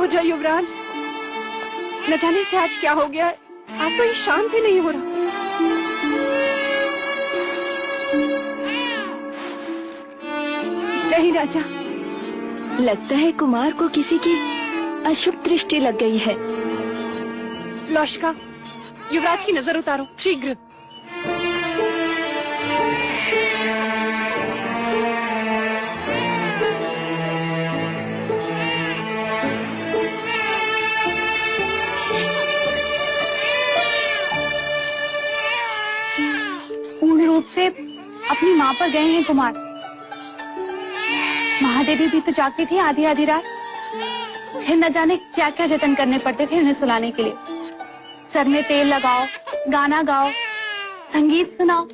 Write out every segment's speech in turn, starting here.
हो जाए युवराज। न जाने से आज क्या हो गया है, आज तो ये शांत ही नहीं हो रहा। नहीं राजा, लगता है कुमार को किसी की अशुभ दृष्टि लग गई है। लौशिका, युवराज की नजर उतारो शीघ्र। पूर्ण रूप से अपनी माँ पर गए हैं कुमार। महादेवी भी तो जागती थी आधी आधी रात, फिर न जाने क्या क्या जतन करने पड़ते थे उन्हें सुलाने के लिए। सर में तेल लगाओ, गाना गाओ, संगीत सुनाओ।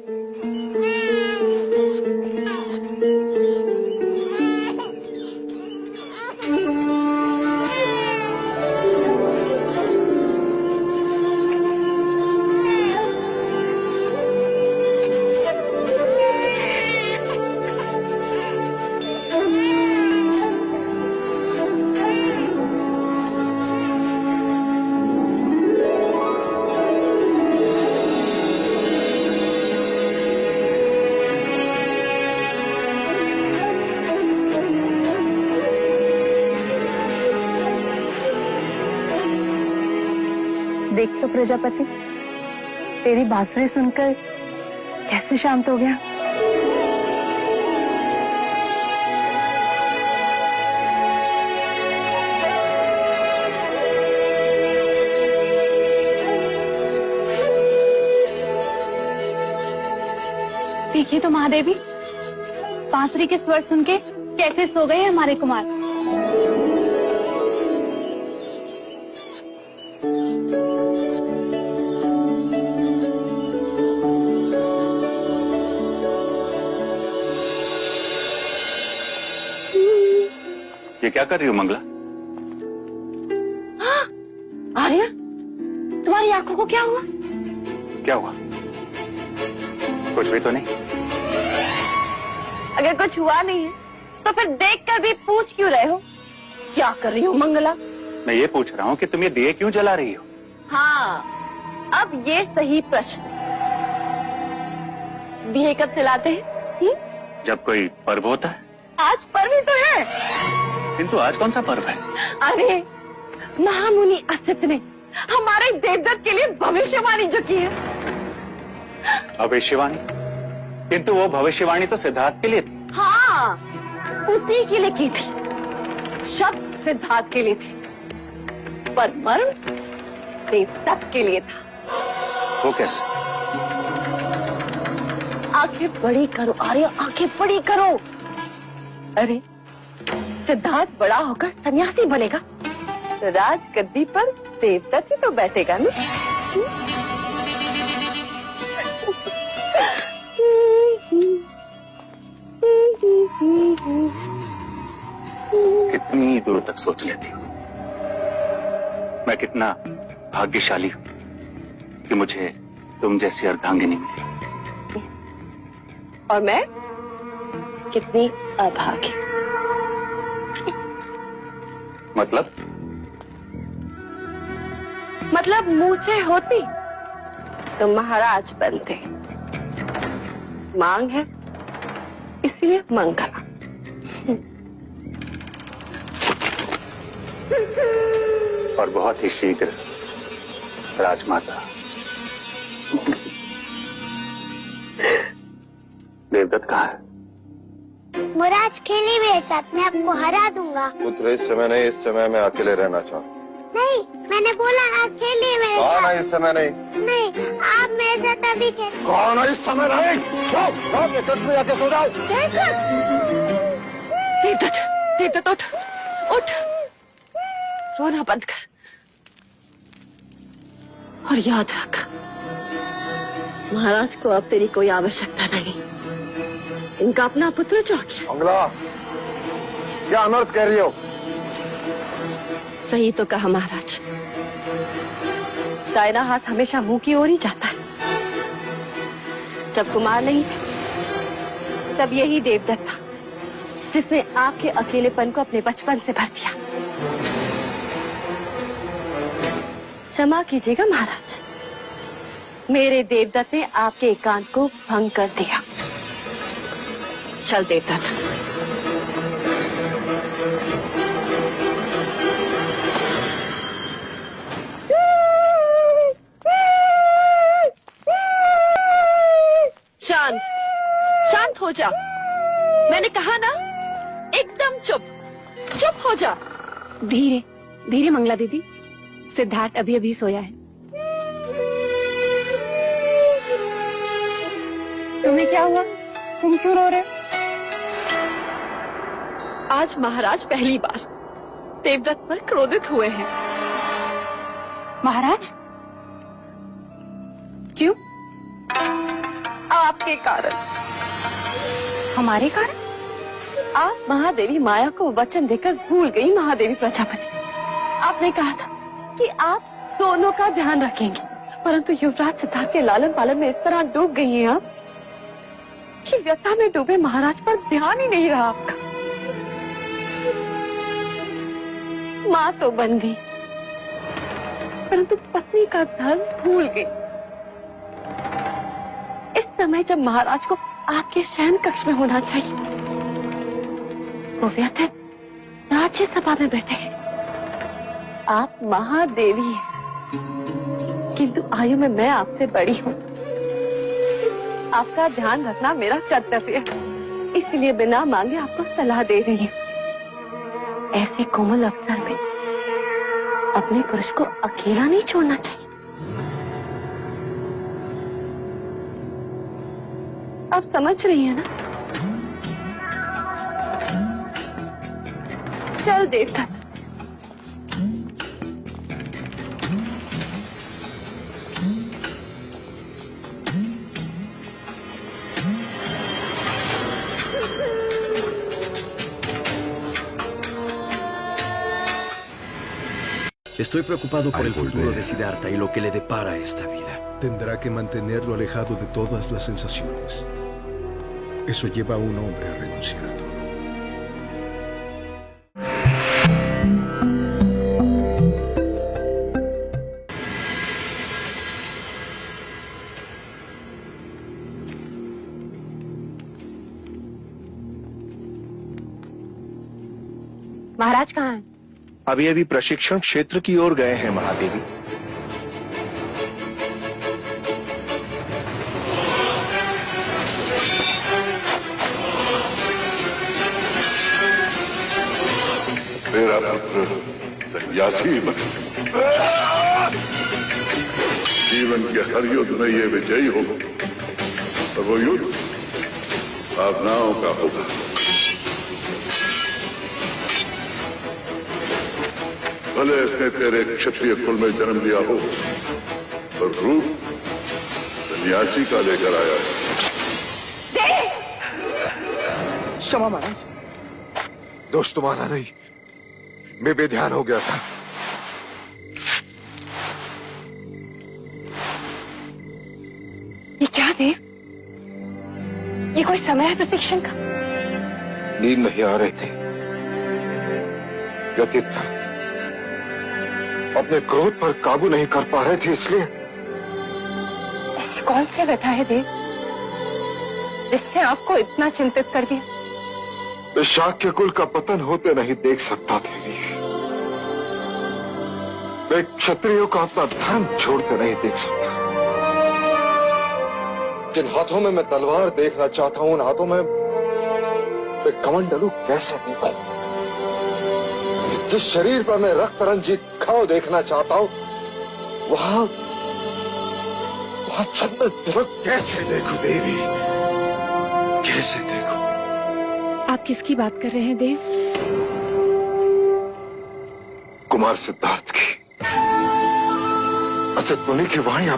देख तो प्रजापति, तेरी बांसुरी सुनकर कैसे शांत हो गया। देखिए तो महादेवी, बांसुरी के स्वर सुन के कैसे सो गए हमारे कुमार। ये क्या कर रही हो मंगला? आर्या, तुम्हारी आंखों को क्या हुआ? क्या हुआ? कुछ भी तो नहीं। अगर कुछ हुआ नहीं है तो फिर देखकर भी पूछ क्यों रहे हो? क्या कर रही हो मंगला? मैं ये पूछ रहा हूँ कि तुम ये दिए क्यों जला रही हो? हाँ, अब ये सही प्रश्न। दिए कब जलाते हैं? जब कोई पर्व होता है। आज पर्व ही तो है। किंतु आज कौन सा पर्व है? अरे, महामुनि असित ने हमारे देवदत्त के लिए भविष्यवाणी जो की है। भविष्यवाणी? किंतु वो भविष्यवाणी तो सिद्धार्थ के लिए थी। हाँ, उसी के लिए की थी। शब्द सिद्धार्थ के लिए थे, पर मर्म देवदत्त के लिए था। वो कैसे? आंखें बड़ी करो आर्य, आंखें बड़ी करो। अरे, सिद्धार्थ बड़ा होकर सन्यासी बनेगा तो राजगद्दी पर देवदत्त ही तो बैठेगा ना। कितनी दूर तक सोच लेती हूँ। मैं कितना भाग्यशाली हूँ कि मुझे तुम जैसी अर्धांगिनी मिली। और मैं कितनी अभागी। मतलब मूछे होती तो महाराज बनते। मांग है इसलिए मंगला। और बहुत ही शीघ्र राजमाता। देवदत्त कहाँ है? मुराज खेली मेरे साथ, मैं आपको हरा दूंगा। पुत्र इस समय नहीं, इस समय मैं अकेले रहना चाहूँ। नहीं, मैंने बोला आप खेलिए मेरे साथ। कौन है इस समय नहीं? नहीं, आप मेरे साथ अभी खेल। कौन है इस समय नहीं? जाके सो जाओ। देवदत्त उठ, उठ, रोना बंद कर और याद रख, महाराज को अब तेरी कोई आवश्यकता नहीं। इनका अपना पुत्र जो गया। मंगला, क्या अनर्थ कह रही हो? सही तो कहा महाराज। दाहिना हाथ हमेशा मुंह की ओर ही जाता है। जब कुमार नहीं थे तब यही देवदत्त था जिसने आपके अकेलेपन को अपने बचपन से भर दिया। क्षमा कीजिएगा महाराज, मेरे देवदत्त ने आपके एकांत को भंग कर दिया। चल देवदत्त। शांत शांत हो जा, मैंने कहा ना, एकदम चुप चुप हो जा। धीरे धीरे मंगला दीदी, सिद्धार्थ अभी अभी सोया है। तुम्हें क्या हुआ, तुम क्यों रो रहे? आज महाराज पहली बार देवदत्त पर क्रोधित हुए हैं। महाराज क्यों? आपके कारण। हमारे कारण? आप महादेवी माया को वचन देकर भूल गई महादेवी प्रजापति। आपने कहा था कि आप दोनों का ध्यान रखेंगे, परंतु युवराज सिद्धार्थ के लालन पालन में इस तरह डूब गई हैं आप कि व्यथा में डूबे महाराज पर ध्यान ही नहीं रहा आपका। माँ तो बन गई, परंतु पत्नी का धर्म भूल गई। इस समय जब महाराज को आपके शयन कक्ष में होना चाहिए, वो व्यथित राज्यसभा में बैठे हैं। आप महादेवी हैं, किंतु आयु में मैं आपसे बड़ी हूँ। आपका ध्यान रखना मेरा कर्तव्य है, इसलिए बिना मांगे आपको सलाह दे रही हूँ। ऐसे कोमल अवसर में अपने पुरुष को अकेला नहीं छोड़ना चाहिए। आप समझ रही हैं ना? चल देखा। Estoy preocupado por el futuro de Siddhartha y lo que le depara esta vida. Tendrá que mantenerlo alejado de todas las sensaciones. Eso lleva a un hombre a renunciar a todo. महाराज कहाँ हैं? अभी अभी प्रशिक्षण क्षेत्र की ओर गए हैं महादेवी। मेरा पुत्र सन्यासी बन जीवन के हर युद्ध में ये विजयी हो, और वो युद्ध भावनाओं का होगा। भले इसने तेरे क्षत्रिय कुल में जन्म लिया हो, पर रूप सन्यासी का लेकर आया है। क्षमा महाराज, दोष तुम्हारा नहीं, मैं बेध्यान हो गया था। ये क्या देव? ये कोई समय है प्रशिक्षण का? नींद नहीं आ रही थी, व्यथित था, अपने क्रोध पर काबू नहीं कर पा रहे थे, इसलिए। ऐसी कौन सी व्यथा है देव जिसने आपको इतना चिंतित कर दिया? मैं शाक्य कुल का पतन होते नहीं देख सकता देवी। मैं क्षत्रियों का अपना धर्म छोड़ते नहीं देख सकता। जिन हाथों में मैं तलवार देखना चाहता हूं, उन हाथों में मैं कमंडलू कैसे देखूं? जिस शरीर पर मैं रक्त रंजित घाव देखना चाहता हूं, वहां चंदन तिलक कैसे देखूं देवी? कैसे देखूं? आप किसकी बात कर रहे हैं देव? कुमार सिद्धार्थ की। असत मुनि की वाणी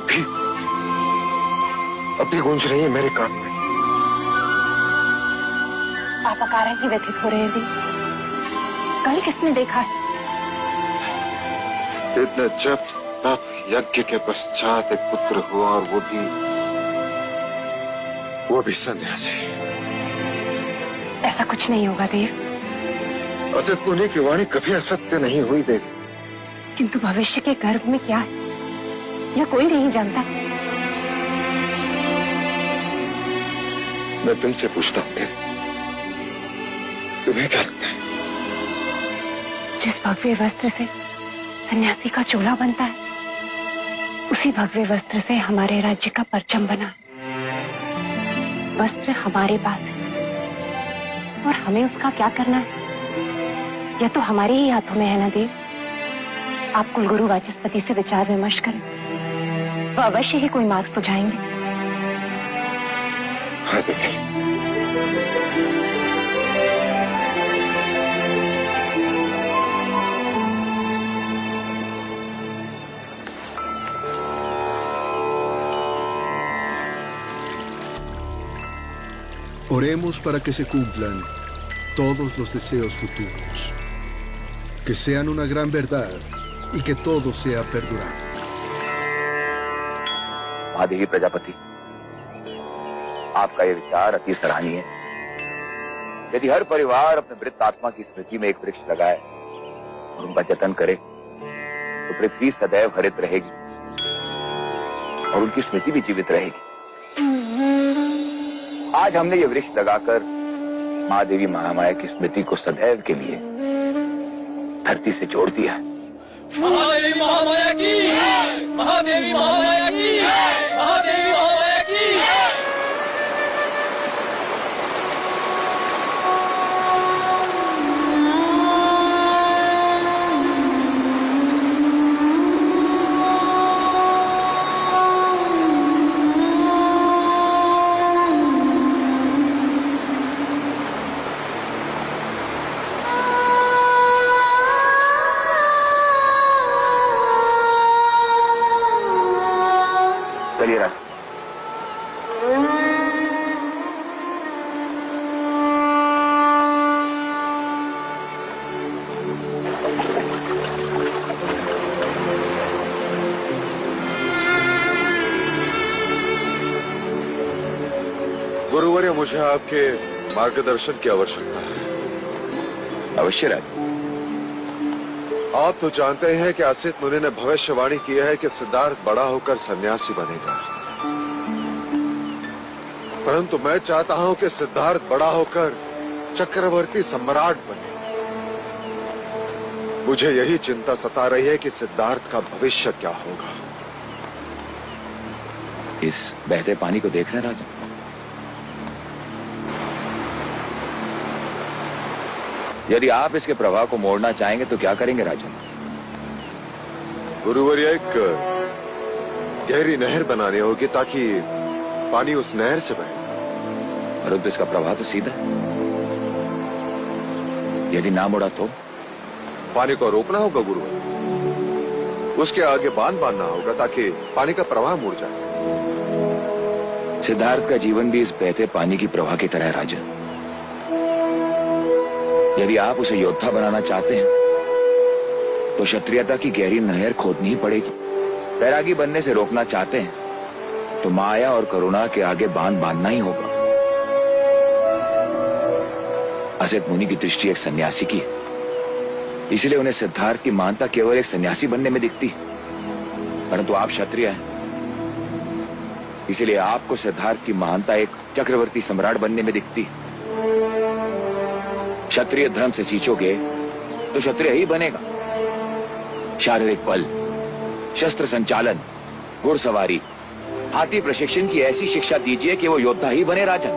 अभी गूंज रही है मेरे कान में। आप अकारण ही व्यथित हो रहे हैं देव। कल किसने देखा है? इतने जब तप यज्ञ के पश्चात एक पुत्र हुआ, और वो भी सन्यासी। ऐसा कुछ नहीं होगा देव। असत मुनि की वाणी कभी असत्य नहीं हुई देव। किंतु भविष्य के गर्भ में क्या है या कोई नहीं जानता? मैं तुमसे पूछता हूँ कि तुम्हें क्या लगता है? जिस भव्य वस्त्र से सन्यासी का चोला बनता है, उसी भव्य वस्त्र से हमारे राज्य का परचम बना है। वस्त्र हमारे पास है और हमें उसका क्या करना है, यह तो हमारे ही हाथों में है ना देव। आप कुलगुरु वाचस्पति से विचार विमर्श करें, वह अवश्य ही कोई मार्ग सुझाएंगे। हाँ देवी। Oremos para que se cumplan todos los deseos futuros, que sean una gran verdad y que todo sea perdurable. Mahadevi Prajapati, आपका यह विचार अति सराहनीय है। यदि हर परिवार अपने मृत आत्मा की स्मृति में एक वृक्ष लगाए और उनका जतन करे, तो पृथ्वी सदैव हरित रहेगी और उनकी स्मृति भी जीवित रहेगी। आज हमने ये वृक्ष लगाकर महादेवी महामाया की स्मृति को सदैव के लिए धरती से जोड़ दिया। महादेवी महामाया की, महादेवी महामाया की, महादेवी महामाया की। चलिए राज। गुरुवर्य, मुझे आपके मार्गदर्शन की आवश्यकता है। अवश्य राज। आप तो जानते हैं कि असित मुनि ने भविष्यवाणी की है कि सिद्धार्थ बड़ा होकर सन्यासी बनेगा, परंतु मैं चाहता हूं कि सिद्धार्थ बड़ा होकर चक्रवर्ती सम्राट बने। मुझे यही चिंता सता रही है कि सिद्धार्थ का भविष्य क्या होगा। इस बहते पानी को देख रहे हैं राजा? यदि आप इसके प्रवाह को मोड़ना चाहेंगे तो क्या करेंगे राजन? गुरुवर्य, एक गहरी नहर बनानी होगी ताकि पानी उस नहर से बहे। परंतु इसका प्रवाह तो सीधा है। यदि ना मुड़ा तो पानी को रोकना होगा गुरुवर्य। उसके आगे बांध बांधना होगा ताकि पानी का प्रवाह मुड़ जाए। सिद्धार्थ का जीवन भी इस बहते पानी की प्रवाह की तरह है राजन। यदि आप उसे योद्धा बनाना चाहते हैं तो क्षत्रियता की गहरी नहर खोदनी ही पड़ेगी। बैरागी बनने से रोकना चाहते हैं तो माया और करुणा के आगे बांध बांधना ही होगा। असित मुनि की दृष्टि एक सन्यासी की है, इसलिए उन्हें सिद्धार्थ की महानता केवल एक सन्यासी बनने में दिखती है। परंतु आप क्षत्रिय हैं, इसलिए आपको सिद्धार्थ की महानता एक चक्रवर्ती सम्राट बनने में दिखती है। क्षत्रिय धर्म से सींचोगे तो क्षत्रिय ही बनेगा। शारीरिक बल, शस्त्र संचालन, घुड़सवारी, हाथी प्रशिक्षण की ऐसी शिक्षा दीजिए कि वो योद्धा ही बने राजन।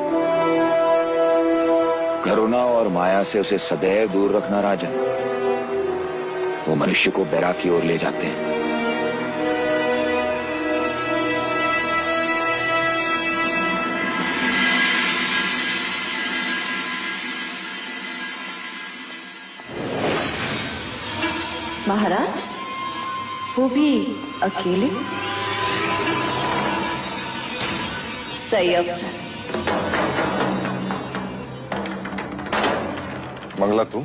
करुणा और माया से उसे सदैव दूर रखना राजन। वो मनुष्य को बैराग की ओर ले जाते हैं। महाराज, वो भी अकेले? सही अवसर। मंगला, तू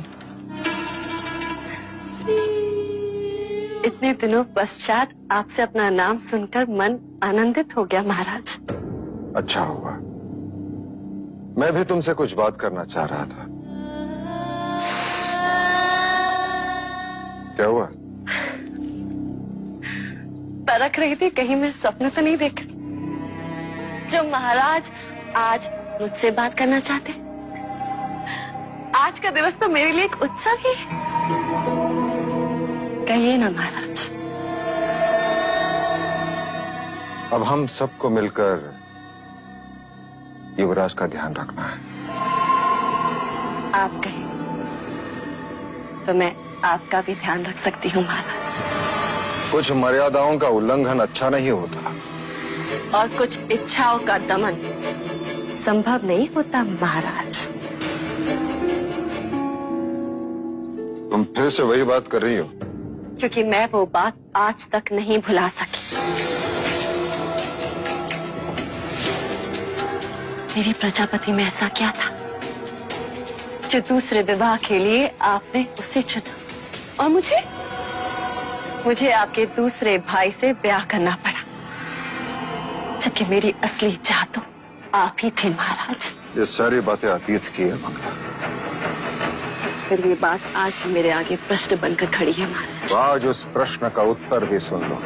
इतने दिनों पश्चात आपसे अपना नाम सुनकर मन आनंदित हो गया महाराज। अच्छा हुआ। मैं भी तुमसे कुछ बात करना चाह रहा था। क्या हुआ? परख रही थी कहीं मैं सपने तो नहीं देख रही। जो महाराज आज मुझसे बात करना चाहते, आज का दिवस तो मेरे लिए एक उत्सव ही है। कहिए ना महाराज। अब हम सबको मिलकर युवराज का ध्यान रखना है। आप कहें तो मैं आपका भी ध्यान रख सकती हूँ महाराज। कुछ मर्यादाओं का उल्लंघन अच्छा नहीं होता, और कुछ इच्छाओं का दमन संभव नहीं होता महाराज। तुम फिर से वही बात कर रही हो? क्योंकि मैं वो बात आज तक नहीं भुला सकी। मेरी प्रजापति में ऐसा क्या था जो दूसरे विवाह के लिए आपने उसे चुना, और मुझे आपके दूसरे भाई से ब्याह करना पड़ा, जबकि मेरी असली चाह तो आप ही थे महाराज। ये सारी बातें अतीत की है मंगला। फिर ये बात आज भी मेरे आगे प्रश्न बनकर खड़ी है महाराज। आज उस प्रश्न का उत्तर भी सुन लो।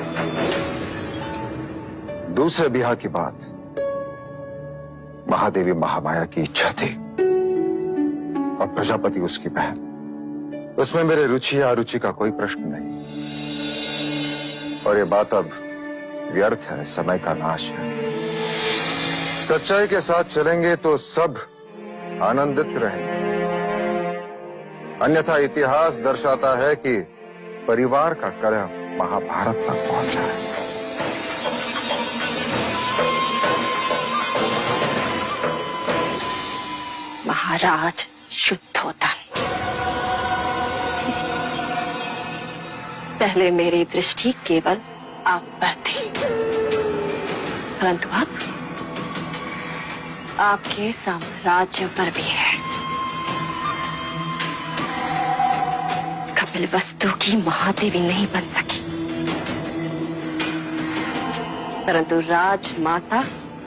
दूसरे ब्याह की बात महादेवी महामाया की इच्छा थी, और प्रजापति उसकी बहन। उसमें मेरे रुचि या अरुचि का कोई प्रश्न नहीं, और ये बात अब व्यर्थ है, समय का नाश है। सच्चाई के साथ चलेंगे तो सब आनंदित रहेंगे, अन्यथा इतिहास दर्शाता है कि परिवार का कलह महाभारत तक पहुंचा है। महाराज शुद्धोदन, पहले मेरी दृष्टि केवल आप पर थी, परंतु अब आपके साम्राज्य पर भी है। कपिल वस्तु की महादेवी नहीं बन सकी, परंतु राजमाता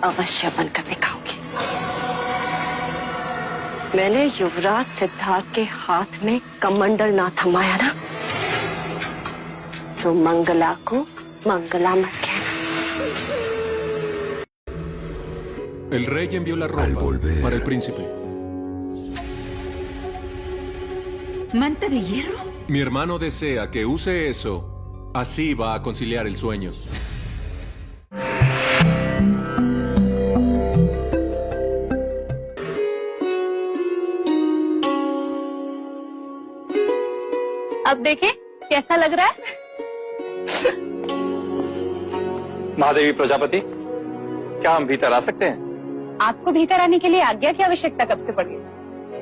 अवश्य बनकर दिखाऊंगी। मैंने युवराज सिद्धार्थ के हाथ में कमंडल ना थमाया ना, तो मंगला को मंगला मत कहना। El rey envió la ropa para el príncipe. ¿Manta de hierro? Mi hermano desea que use eso. Así va a conciliar el sueño. अब देखें कैसा लग रहा है। महादेवी प्रजापति, क्या हम भीतर आ सकते हैं? आपको भीतर आने के लिए आज्ञा की आवश्यकता कब से पड़ी?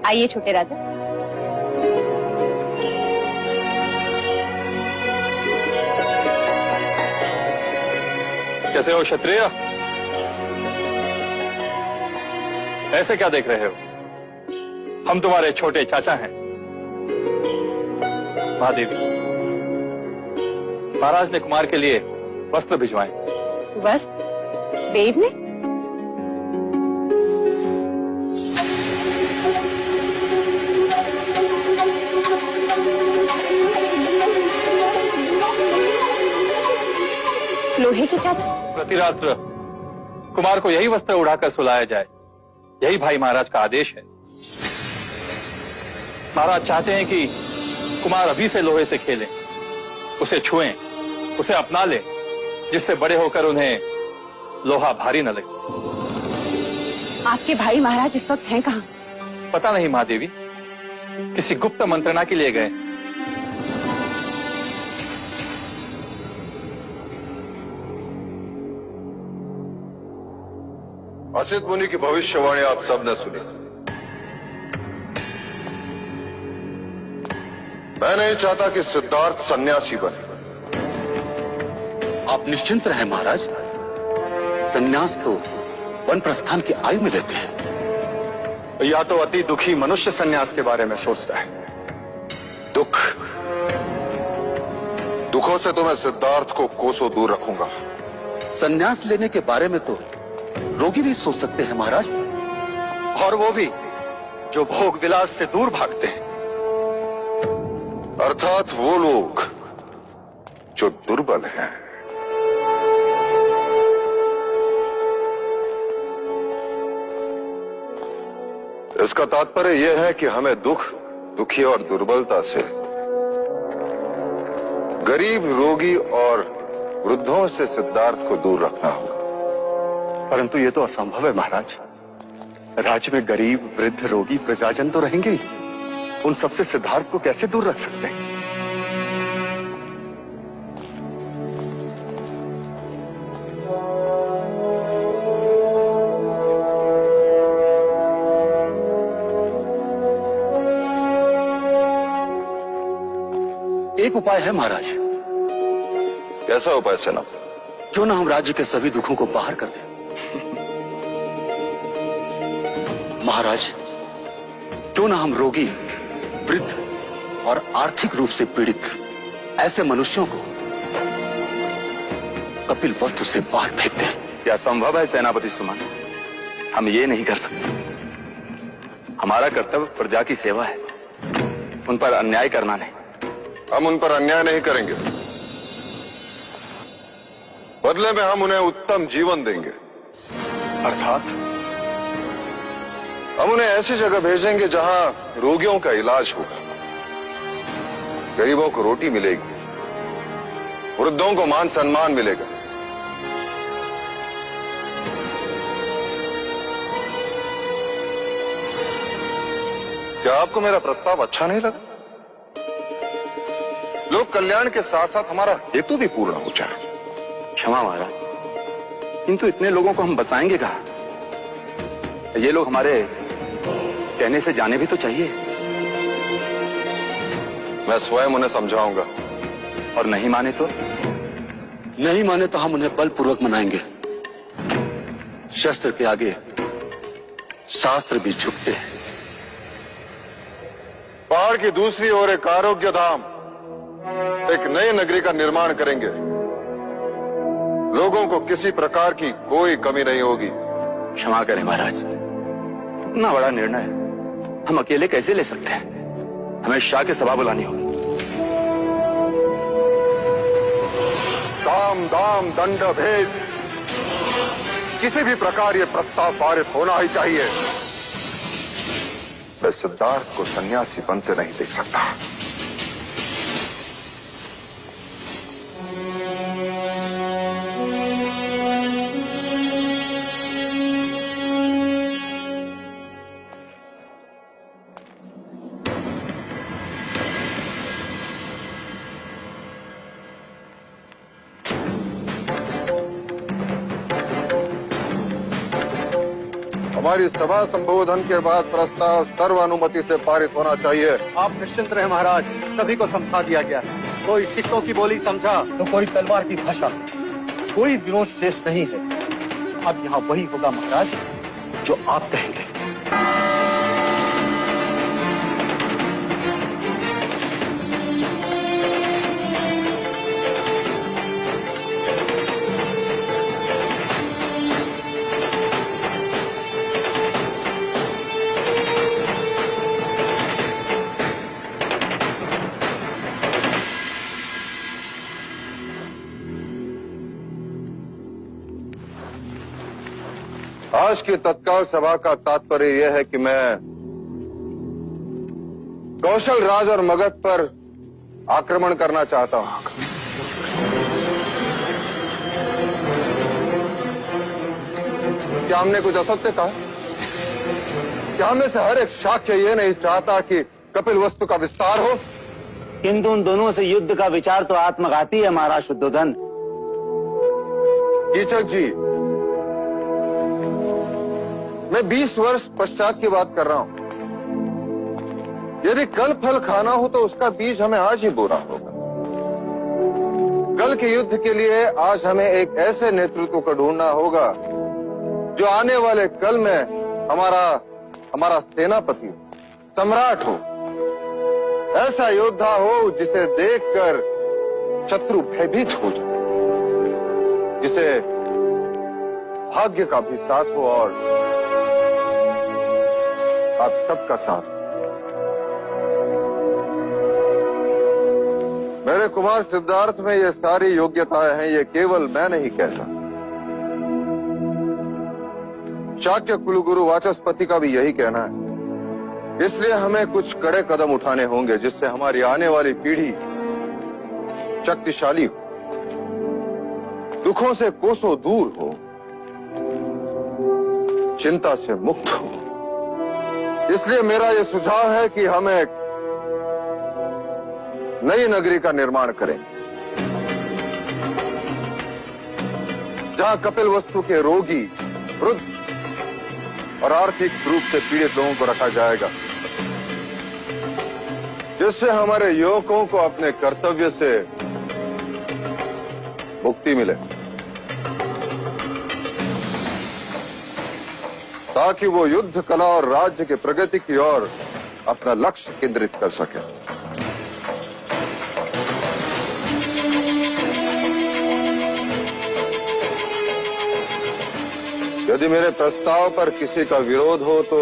आइए छोटे राजा। कैसे हो क्षत्रिय? ऐसे क्या देख रहे हो? हम तुम्हारे छोटे चाचा हैं। महादेवी, महाराज ने कुमार के लिए वस्त्र भिजवाए। वस्त्र? देव ने? लोहे की चादर? प्रति रात्र कुमार को यही वस्त्र उड़ाकर सुलाया जाए, यही भाई महाराज का आदेश है। महाराज चाहते हैं कि कुमार अभी से लोहे से खेलें, उसे छुएं, उसे अपना लें, जिससे बड़े होकर उन्हें लोहा भारी न लगे। आपके भाई महाराज इस वक्त हैं कहाँ? पता नहीं महादेवी, किसी गुप्त मंत्रणा के लिए गए। असित मुनि की भविष्यवाणी आप सबने सुनी। मैं नहीं चाहता कि सिद्धार्थ सन्यासी बने। आप निश्चिंत रहे महाराज, सन्यास तो वन प्रस्थान की आयु में लेते हैं। या तो अति दुखी मनुष्य सन्यास के बारे में सोचता है। दुखों से तो मैं सिद्धार्थ को कोसों दूर रखूंगा। सन्यास लेने के बारे में तो रोगी भी सोच सकते हैं महाराज, और वो भी जो भोग विलास से दूर भागते हैं, अर्थात वो लोग जो दुर्बल हैं। इसका तात्पर्य यह है कि हमें दुखी और दुर्बलता से, गरीब, रोगी और वृद्धों से सिद्धार्थ को दूर रखना होगा। परंतु ये तो असंभव है महाराज। राज्य में गरीब, वृद्ध, रोगी, प्रजाजन तो रहेंगे ही। उन सबसे सिद्धार्थ को कैसे दूर रख सकते हैं? एक उपाय है महाराज। कैसा उपाय सेना? क्यों ना हम राज्य के सभी दुखों को बाहर कर दें। महाराज, क्यों ना हम रोगी, वृद्ध और आर्थिक रूप से पीड़ित ऐसे मनुष्यों को कपिल वस्तु से बाहर फेंक दें। क्या संभव है सेनापति सुमन? हम ये नहीं कर सकते। हमारा कर्तव्य प्रजा की सेवा है, उन पर अन्याय करना नहीं। हम उन पर अन्याय नहीं करेंगे, बदले में हम उन्हें उत्तम जीवन देंगे। अर्थात हम उन्हें ऐसी जगह भेजेंगे जहां रोगियों का इलाज होगा, गरीबों को रोटी मिलेगी, वृद्धों को मान सम्मान मिलेगा। क्या आपको मेरा प्रस्ताव अच्छा नहीं लगा? लोक कल्याण के साथ साथ हमारा हेतु भी पूर्ण हो जाए। क्षमा महाराज, किंतु इतने लोगों को हम बसाएंगे कहां? ये लोग हमारे कहने से जाने भी तो चाहिए। मैं स्वयं उन्हें समझाऊंगा। और नहीं माने तो? नहीं माने तो हम उन्हें बलपूर्वक मनाएंगे। शस्त्र के आगे शास्त्र भी झुकते हैं। पहाड़ की दूसरी ओर एक आरोग्य धाम, एक नई नगरी का निर्माण करेंगे। लोगों को किसी प्रकार की कोई कमी नहीं होगी। क्षमा करें महाराज, इतना बड़ा निर्णय हम अकेले कैसे ले सकते हैं? हमें शाह की सभा बुलानी होगी। साम दाम दंड भेद, किसी भी प्रकार ये प्रस्ताव पारित होना ही चाहिए। मैं सिद्धार्थ को सन्यासी बनते नहीं देख सकता। हमारी सभा संबोधन के बाद प्रस्ताव सर्वानुमति से पारित होना चाहिए। आप निश्चिंत रहे महाराज, सभी को समझा दिया गया। कोई सिक्कों की बोली समझा तो कोई तलवार की भाषा। कोई विरोध शेष नहीं है। अब यहाँ वही होगा महाराज जो आप कहेंगे। आज की तत्काल सभा का तात्पर्य यह है कि मैं कौशल राज और मगध पर आक्रमण करना चाहता हूं। क्या हमने कुछ असत्य कहा? क्या हमें से हर एक शाक्य ये नहीं चाहता कि कपिल वस्तु का विस्तार हो? किंतु उन दोनों से युद्ध का विचार तो आत्मघाती है महाराज शुद्धोधन। कीचक जी, मैं 20 वर्ष पश्चात की बात कर रहा हूं। यदि कल फल खाना हो तो उसका बीज हमें आज ही बोना होगा। कल के युद्ध के लिए आज हमें एक ऐसे नेतृत्व को ढूंढना होगा जो आने वाले कल में हमारा सेनापति, सम्राट हो। ऐसा योद्धा हो जिसे देखकर शत्रु भयभीत हो जाए, जिसे भाग्य का भी साथ हो और आप सबका साथ। मेरे कुमार सिद्धार्थ में ये सारी योग्यताएं हैं। ये केवल मैं नहीं कहता, शाक्य कुलगुरु वाचस्पति का भी यही कहना है। इसलिए हमें कुछ कड़े कदम उठाने होंगे जिससे हमारी आने वाली पीढ़ी शक्तिशाली हो, दुखों से कोसों दूर हो, चिंता से मुक्त हो। इसलिए मेरा यह सुझाव है कि हम एक नई नगरी का निर्माण करें, जहां कपिलवस्तु के रोगी, वृद्ध और आर्थिक रूप से पीड़ित लोगों को रखा जाएगा, जिससे हमारे युवकों को अपने कर्तव्य से मुक्ति मिले, ताकि वो युद्ध कला और राज्य के प्रगति की ओर अपना लक्ष्य केंद्रित कर सके। यदि मेरे प्रस्ताव पर किसी का विरोध हो तो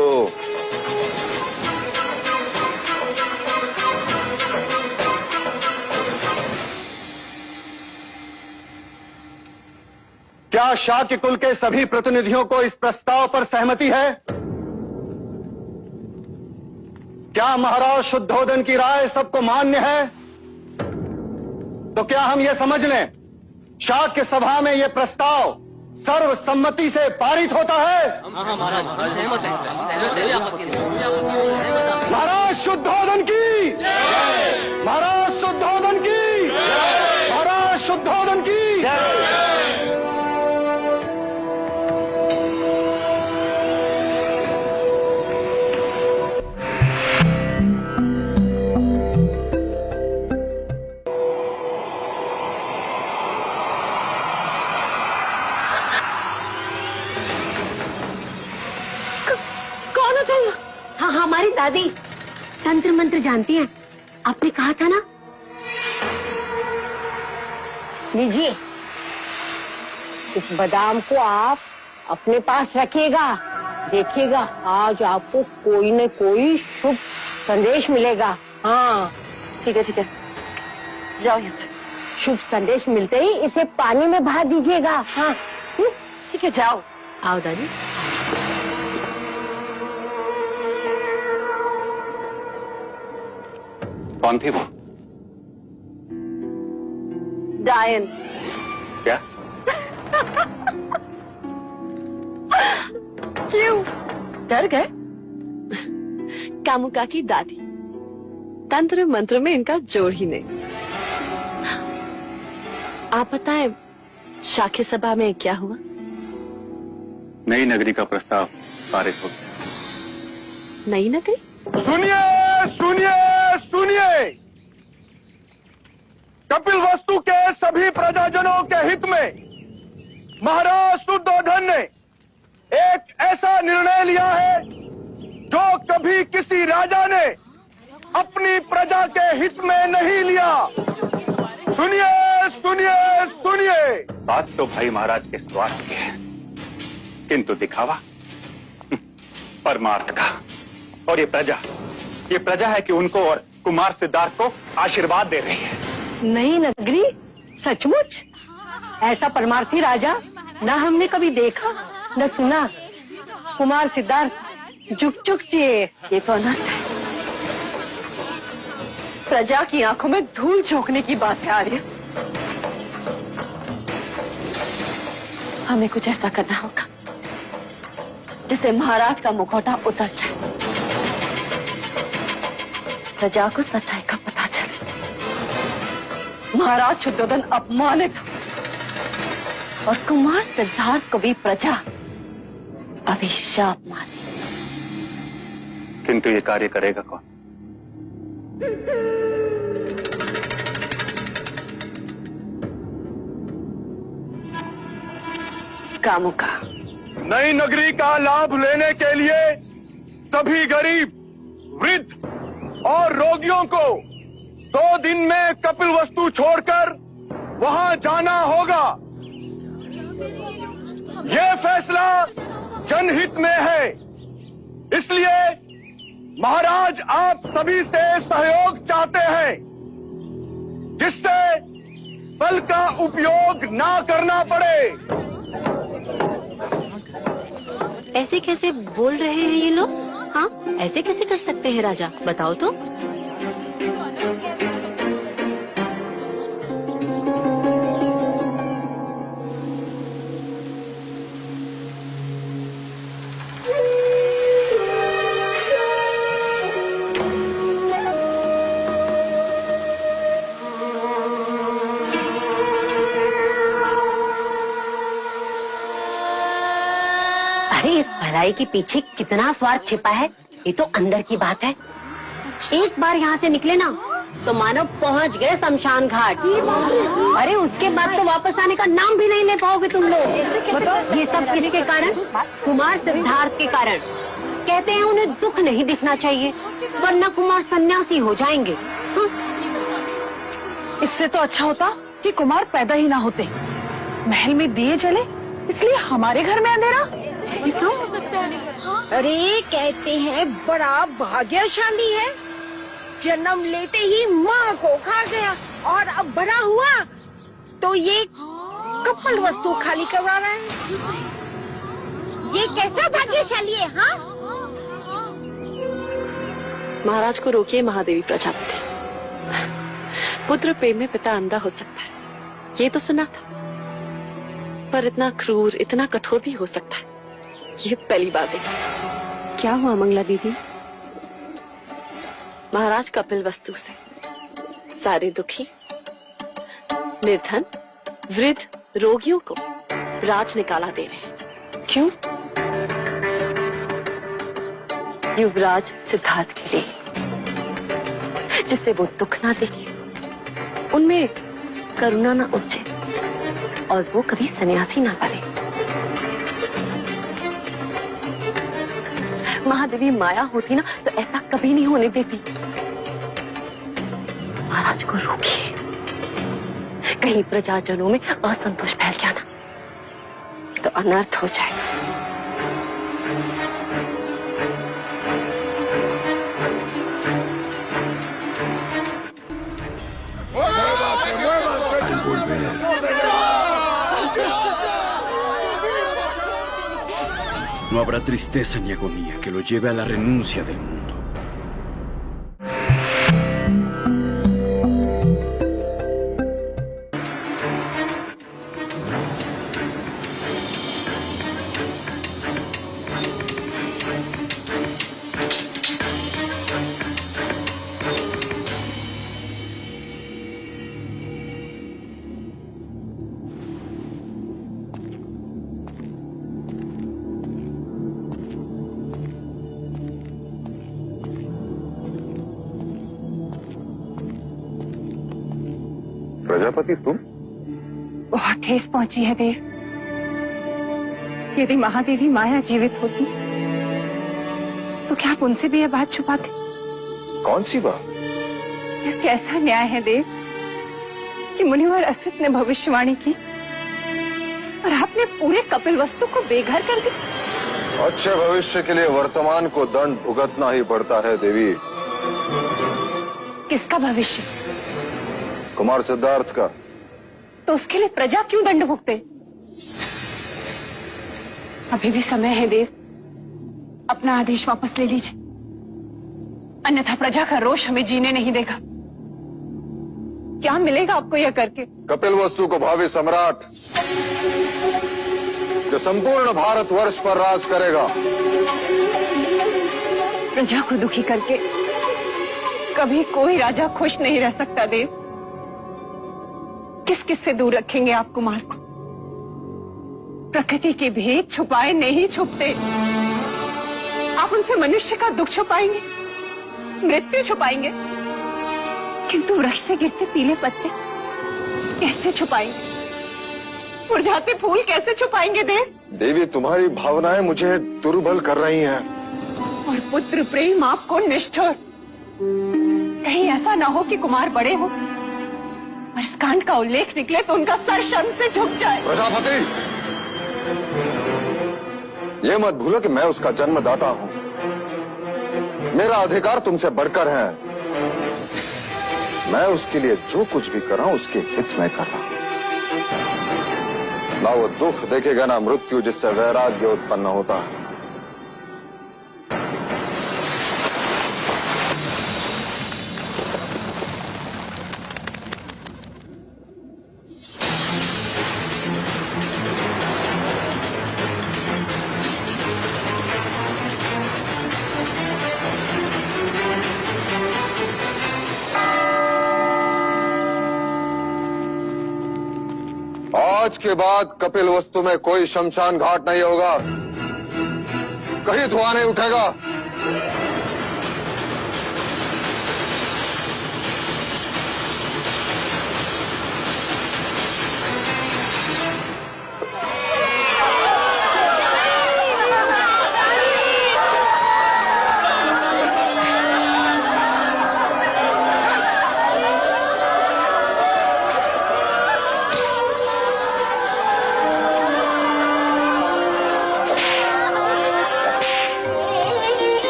क्या शाक्य कुल के सभी प्रतिनिधियों को इस प्रस्ताव पर सहमति है? क्या महाराज शुद्धोदन की राय सबको मान्य है? तो क्या हम ये समझ लें, शाक्य सभा में यह प्रस्ताव सर्वसम्मति से पारित होता है? महाराज शुद्धोदन की, महाराज शुद्धोदन की, महाराज शुद्धोदन की। हाँ, हमारी दादी तंत्र मंत्र जानती हैं। आपने कहा था ना। लीजिए, इस बादाम को आप अपने पास रखिएगा। देखिएगा, आज आपको कोई न कोई शुभ संदेश मिलेगा। हाँ, ठीक है, जाओ यहाँ से। शुभ संदेश मिलते ही इसे पानी में बहा दीजिएगा। हाँ, ठीक है, जाओ। आओ दादी। कौन थी वो? डायन। क्या? क्यों डर गए? कामुका की दादी, तंत्र मंत्र में इनका जोड़ ही नहीं। आप बताएं, शाक्य सभा में क्या हुआ? नई नगरी का प्रस्ताव पारित हो गया। नई नगरी? सुनिए, सुनिए, सुनिए। कपिलवस्तु के सभी प्रजाजनों के हित में महाराज शुद्धोदन ने एक ऐसा निर्णय लिया है जो कभी किसी राजा ने अपनी प्रजा के हित में नहीं लिया। सुनिए, सुनिए, सुनिए। बात तो भाई महाराज के स्वार्थ की है, किंतु दिखावा परमार्थ का। और ये प्रजा है कि उनको और कुमार सिद्धार्थ को आशीर्वाद दे रही है। नई नगरी? सचमुच? ऐसा परमार्थी राजा ना हमने कभी देखा न सुना। कुमार सिद्धार्थ जुक जुक जिए। ये तो अनर्थ है। प्रजा की आंखों में धूल झोंकने की बात है आर्य। हमें कुछ ऐसा करना होगा जिससे महाराज का मुखौटा उतर जाए, प्रजा को सच्चाई का पता चले, महाराज शुद्धोदन अपमानित हो और कुमार सिद्धार्थ को भी प्रजा अभिशाप माने। किंतु ये कार्य करेगा कौन? कामुका। नई नगरी का लाभ लेने के लिए सभी गरीब, वृद्ध और रोगियों को 2 दिन में कपिलवस्तु छोड़कर वहां जाना होगा। यह फैसला जनहित में है, इसलिए महाराज आप सभी से सहयोग चाहते हैं, जिससे बल का उपयोग ना करना पड़े। ऐसे कैसे बोल रहे हैं ये लोग? हाँ, ऐसे कैसे कर सकते हैं राजा, बताओ तो। अरे इस भलाई के पीछे कितना स्वार्थ छिपा है, ये तो अंदर की बात है। एक बार यहाँ से निकले ना तो मानो पहुँच गए शमशान घाट। अरे उसके बाद तो वापस आने का नाम भी नहीं ले पाओगे तुम लोग। बताओ ये सब किसके कारण? कुमार सिद्धार्थ के कारण। कहते हैं उन्हें दुख नहीं दिखना चाहिए वरना कुमार सन्यासी हो जाएंगे। इससे तो अच्छा होता कि कुमार पैदा ही ना होते। महल में दिए जले इसलिए हमारे घर में अंधेरा। क्यों? अरे कहते हैं बड़ा भाग्यशाली है, जन्म लेते ही माँ को खा गया और अब बड़ा हुआ तो ये कपल वस्तु खाली करवा रहा है। ये कैसा भाग्यशाली है? हाँ महाराज को रोकिए महादेवी प्रजापति। पुत्र प्रेम में पिता अंधा हो सकता है, ये तो सुना था, पर इतना क्रूर इतना कठोर भी हो सकता है, ये पहली बार देखी। क्या हुआ मंगला दीदी? महाराज कपिल वस्तु से सारे दुखी, निर्धन, वृद्ध, रोगियों को राज निकाला दे रहे हैं। क्यों? युवराज सिद्धार्थ के लिए, जिससे वो दुख ना देखे, उनमें करुणा ना उपजे और वो कभी सन्यासी ना बने। महादेवी माया होती ना तो ऐसा कभी नहीं होने देती। महाराज को रोकिए, कहीं प्रजाजनों में असंतोष फैल गया ना तो अनर्थ हो जाएगा। No habrá tristeza ni agonía que lo lleve a la renuncia del mundo. Prajapati तुम? बहुत ठेस पहुंची है देव। यदि महादेवी माया जीवित होती तो क्या आप उनसे भी यह बात छुपाते? कौन सी बात? यह कैसा न्याय है देव कि मुनिवर असित ने भविष्यवाणी की और आपने पूरे कपिल वस्तु को बेघर कर दिया। अच्छे भविष्य के लिए वर्तमान को दंड भुगतना ही पड़ता है देवी। किसका भविष्य? कुमार सिद्धार्थ का। तो उसके लिए प्रजा क्यों दंड भुगते? अभी भी समय है देव, अपना आदेश वापस ले लीजिए, अन्यथा प्रजा का रोष हमें जीने नहीं देगा। क्या मिलेगा आपको यह करके? कपिल वस्तु को भावी सम्राट जो संपूर्ण भारतवर्ष पर राज करेगा। प्रजा को दुखी करके कभी कोई राजा खुश नहीं रह सकता देव। किस किस से दूर रखेंगे आप कुमार को? प्रकृति के भेद छुपाए नहीं छुपते। आप उनसे मनुष्य का दुख छुपाएंगे, मृत्यु छुपाएंगे, किंतु वृक्ष से गिरते पीले पत्ते कैसे छुपाएंगे? मुरझाते फूल कैसे छुपाएंगे देव? देवी तुम्हारी भावनाएं मुझे दुर्बल कर रही हैं। और पुत्र प्रेम आपको निष्ठुर। कहीं ऐसा ना हो कि कुमार बड़े हो और इस कांड का उल्लेख निकले तो उनका सर शर्म से झुक जाए। प्रजापति, ये मत भूलो कि मैं उसका जन्मदाता हूं। मेरा अधिकार तुमसे बढ़कर है। मैं उसके लिए जो कुछ भी कर रहा हूं उसके हित में कर रहा हूं। ना वो दुख देखेगा ना मृत्यु जिससे वैराग्य उत्पन्न होता है। आज के बाद कपिल वस्तु में कोई शमशान घाट नहीं होगा, कहीं धुआं नहीं उठेगा।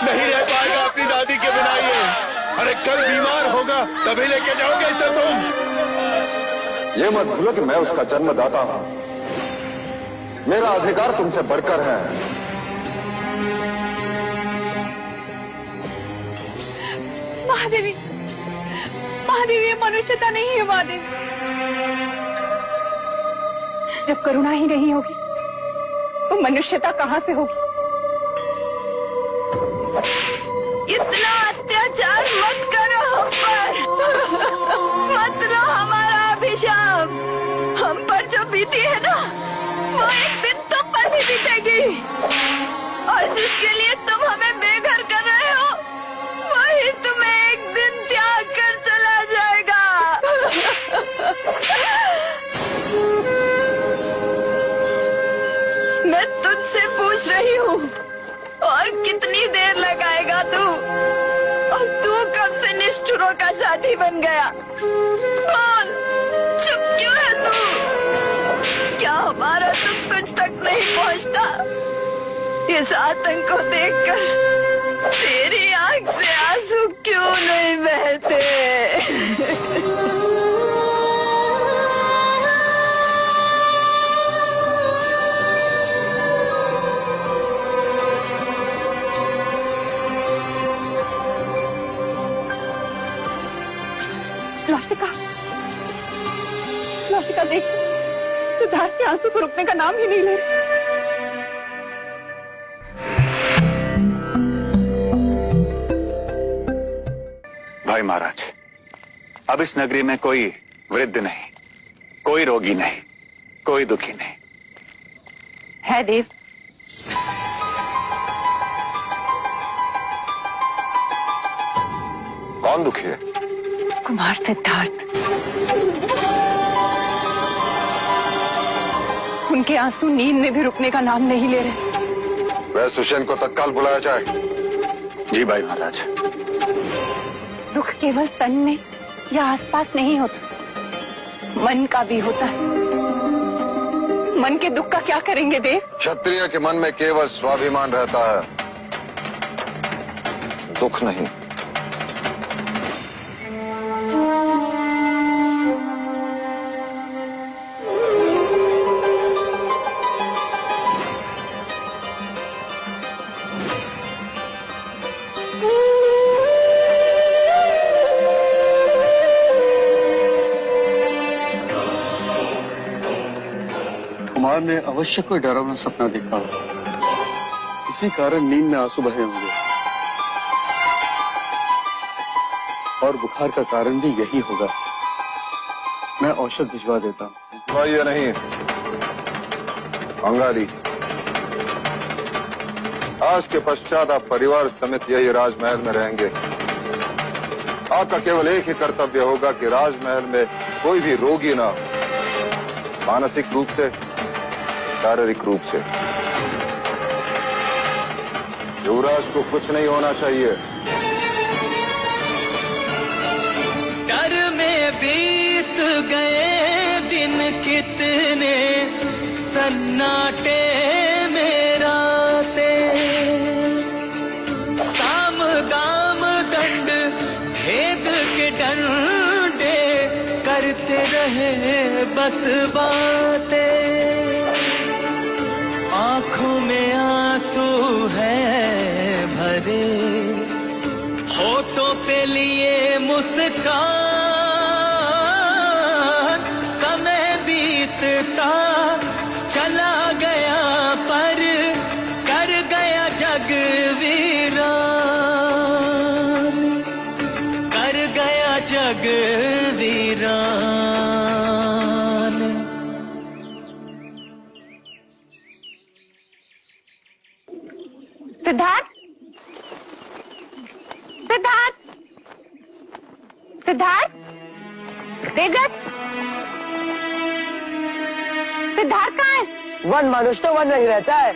नहीं रह पाएगा अपनी दादी के बिना ये। अरे कल बीमार होगा तभी लेके जाओगे इसे तुम। ये मत भूलो कि मैं उसका जन्मदाता हूं, मेरा अधिकार तुमसे बढ़कर है। महादेवी, महादेवी, ये मनुष्यता नहीं है महादेवी। जब करुणा ही नहीं होगी तो मनुष्यता कहाँ से होगी? इतना अत्याचार मत करो हम पर, मत लो हमारा अभिशाप। हम पर जो बीती है ना, वो एक दिन तुम पर भी बीतेगी, और जिसके लिए तुम हमें बेघर कर रहे हो, वही तुम्हें एक दिन त्याग कर चला जाएगा। मैं तुझसे पूछ रही हूँ, और कितनी देर लगाएगा तू? और तू कब से निष्ठुरों का साथी बन गया? बोल, चुप क्यों है तू? क्या हमारा सुख तुझ तक नहीं पहुंचता? इस आतंक को देखकर तेरी आंख से आंसू क्यों नहीं बहते? लौशिका, लौशिका देख, सिद्धार्थ के आंसू को रुकने का नाम ही नहीं ले रहे। भाई महाराज, अब इस नगरी में कोई वृद्ध नहीं, कोई रोगी नहीं, कोई दुखी नहीं है देव। कौन दुखी है? कुमार सिद्धार्थ। उनके आंसू नींद में भी रुकने का नाम नहीं ले रहे। वह सुषेण को तत्काल बुलाया जाए। जी भाई महाराज। दुख केवल तन में या आसपास नहीं होता, मन का भी होता है। मन के दुख का क्या करेंगे देव? क्षत्रिय के मन में केवल स्वाभिमान रहता है, दुख नहीं। कुमार ने अवश्य कोई डरावना सपना देखा होगा, इसी कारण नींद में आंसू बहे होंगे, और बुखार का कारण भी यही होगा। मैं औषध भिजवा देता हूँ। ये नहीं अंगारी, आज के पश्चात आप परिवार समेत यही राजमहल में रहेंगे। आपका केवल एक ही कर्तव्य होगा कि राजमहल में कोई भी रोगी ना, मानसिक रूप से, शारीरिक रूप से। युवराज को कुछ नहीं होना चाहिए। डर में बीत गए दिन कितने, सन्नाटे में रातें, साम गाम दंड भेद के डंडे करते रहे बस बातें, आंखों में आंसू है भरे, होठों पे लिए मुस्कान, समय बीतता चला गया पर कर गया जग वीरान, कर गया जग वीरान। सिद्धार्थ, सिद्धार्थ, सिद्धार्थ, देवदत्त, सिद्धार्थ कहाँ है? वन मनुष्य तो वन में ही रहता है।